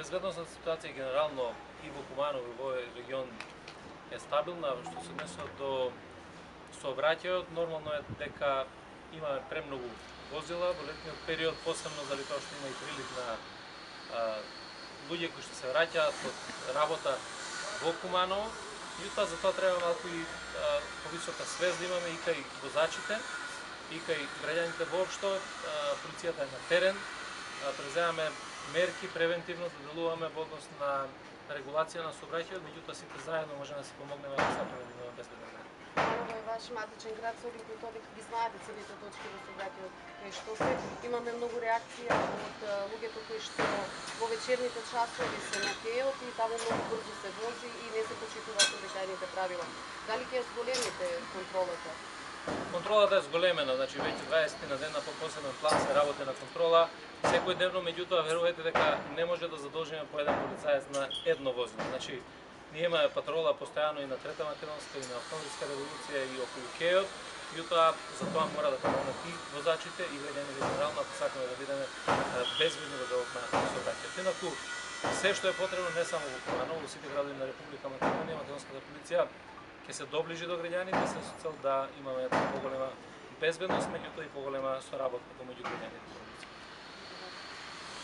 Безбедносната ситуација генерално и во Куманово и во овој регион е стабилна. Што се однесува до сообраќајот, нормално е дека имаме премногу возила во летниот период, посебно заради тоа што има и прилив на луѓе кои што се враќаат од работа во Куманово. Меѓутоа за тоа треба малку и повисока свест да имаме и кај возачите, и кај граѓаните воопшто. Полицијата е на терен, преземаме мерки превентивно да делуваме во однос на регулација на сообраќајот, меѓутоа сите заедно можеме да се помогнеме ако сакаме да имаме безбеден град. Куманово е ваш матичен град, со оглед на тоа дека ги знаете целите точки во сообраќајот кај што се. Имаме многу реакција од луѓето кои што во вечерните часови се на кејот и таму многу брзо се вози и не се почитуваат обичајните правила. Дали ќе ја зголемите контролата? Контролата е зголемена, значи веќе 20 на дена по посебен план се работи на контрола. Секојдневно, меѓутоа верувајте дека не може да задолжиме по еден полицаец на едно возило. Значи ние имаме патрола постојано и на Трета Македонска и на Октомврска револуција и околу кејот. Меѓутоа за тоа мора да помогнат и возачите и граѓаните генерално ако сакаме да бидеме безбедни во делот на сообраќајот. Инаку се што е потребно не само во Куманово, во сите градови на Република Македонија, македонската полиција ќе се доближи до граѓаните со цел да имаме поголема безбедност, меѓутоа и поголема соработка помеѓу граѓаните.